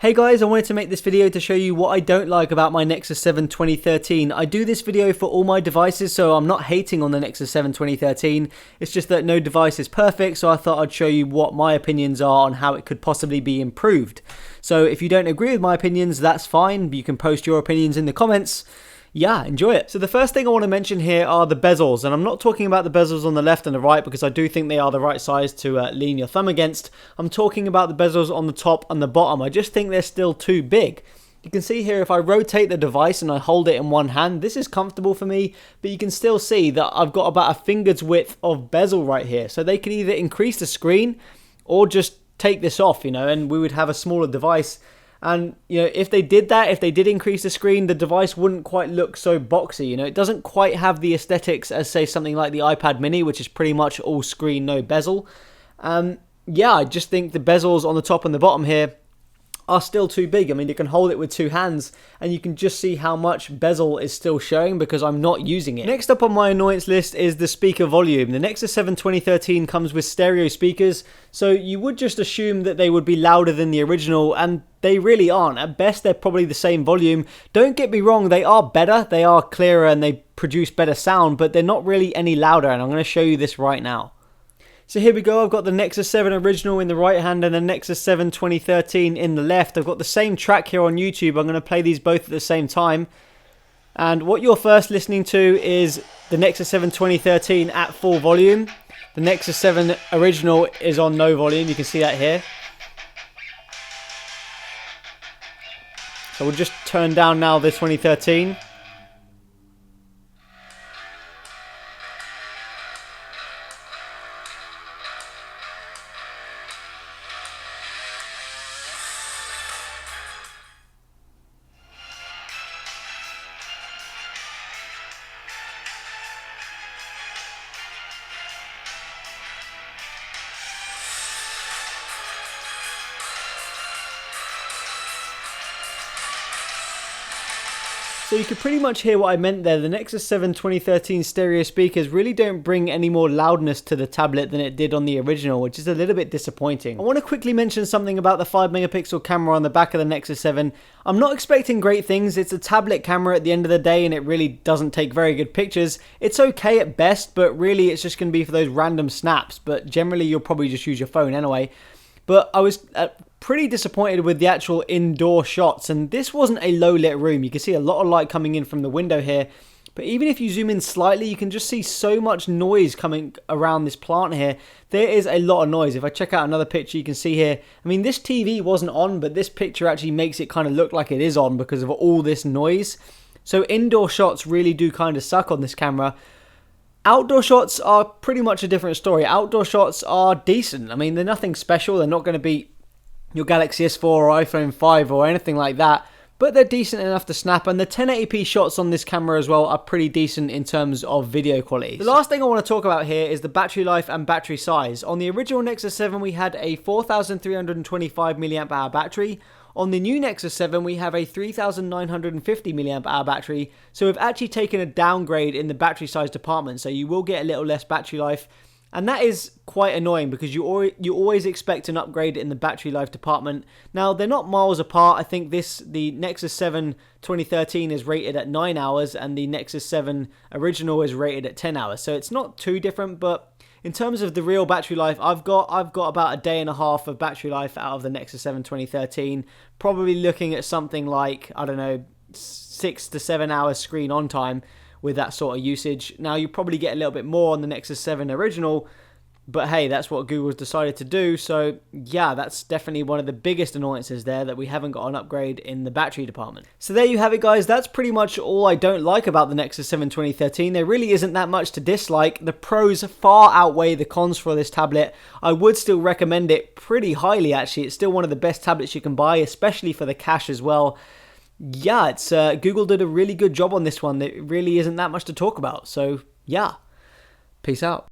Hey guys, I wanted to make this video to show you what I don't like about my Nexus 7 2013. I do this video for all my devices, so I'm not hating on the Nexus 7 2013. It's just that no device is perfect, so I thought I'd show you what my opinions are on how it could possibly be improved. So if you don't agree with my opinions, that's fine. You can post your opinions in the comments. Yeah, enjoy it. So the first thing I want to mention here are the bezels, and I'm not talking about the bezels on the left and the right because I do think they are the right size to lean your thumb against. I'm talking about the bezels on the top and the bottom. I just think they're still too big. You can see here if I rotate the device and I hold it in one hand, this is comfortable for me, but you can still see that I've got about a finger's width of bezel right here. So they could either increase the screen or just take this off, and we would have a smaller device. And, if they did that, if they did increase the screen, the device wouldn't quite look so boxy. It doesn't quite have the aesthetics as, say, something like the iPad mini, which is pretty much all screen, no bezel. Yeah, I just think the bezels on the top and the bottom here are still too big. I mean, you can hold it with two hands and you can just see how much bezel is still showing because I'm not using it. Next up on my annoyance list is the speaker volume. The Nexus 7 2013 comes with stereo speakers, so you would just assume that they would be louder than the original, and they really aren't. At best, they're probably the same volume. Don't get me wrong, they are better, they are clearer, and they produce better sound, but they're not really any louder, and I'm going to show you this right now. So here we go, I've got the Nexus 7 original in the right hand and the Nexus 7 2013 in the left. I've got the same track here on YouTube. I'm going to play these both at the same time. And what you're first listening to is the Nexus 7 2013 at full volume. The Nexus 7 original is on no volume, you can see that here. So we'll just turn down now the 2013. So you could pretty much hear what I meant there. The Nexus 7 2013 stereo speakers really don't bring any more loudness to the tablet than it did on the original, which is a little bit disappointing. I want to quickly mention something about the 5-megapixel camera on the back of the Nexus 7. I'm not expecting great things. It's a tablet camera at the end of the day and it really doesn't take very good pictures. It's okay at best, but really it's just going to be for those random snaps. But generally you'll probably just use your phone anyway. But I was pretty disappointed with the actual indoor shots, and this wasn't a low lit room. You can see a lot of light coming in from the window here, but even if you zoom in slightly, you can just see so much noise coming around this plant here. There is a lot of noise. If I check out another picture, you can see here, I mean, this TV wasn't on, but this picture actually makes it kind of look like it is on because of all this noise. So indoor shots really do kind of suck on this camera. Outdoor shots are pretty much a different story. Outdoor shots are decent. I mean, they're nothing special. They're not going to beat your Galaxy S4 or iPhone 5 or anything like that, but they're decent enough to snap, and the 1080p shots on this camera as well are pretty decent in terms of video quality. The last thing I want to talk about here is the battery life and battery size. On the original Nexus 7 we had a 4325 mAh battery. On the new Nexus 7 we have a 3950 mAh battery, so we've actually taken a downgrade in the battery size department, so you will get a little less battery life. And that is quite annoying because you always expect an upgrade in the battery life department. Now, they're not miles apart. I think the Nexus 7 2013 is rated at 9 hours and the Nexus 7 original is rated at 10 hours. So it's not too different, but in terms of the real battery life, I've got about a day and a half of battery life out of the Nexus 7 2013. Probably looking at something like, I don't know, 6 to 7 hours screen on time with that sort of usage. Now, you probably get a little bit more on the Nexus 7 original, but hey, that's what Google's decided to do. So yeah, that's definitely one of the biggest annoyances there, that we haven't got an upgrade in the battery department. So there you have it, guys. That's pretty much all I don't like about the Nexus 7 2013. There really isn't that much to dislike. The pros far outweigh the cons for this tablet. I would still recommend it pretty highly, actually. It's still one of the best tablets you can buy, especially for the cash as well. Yeah, it's Google did a really good job on this one. There really isn't that much to talk about. So yeah, peace out.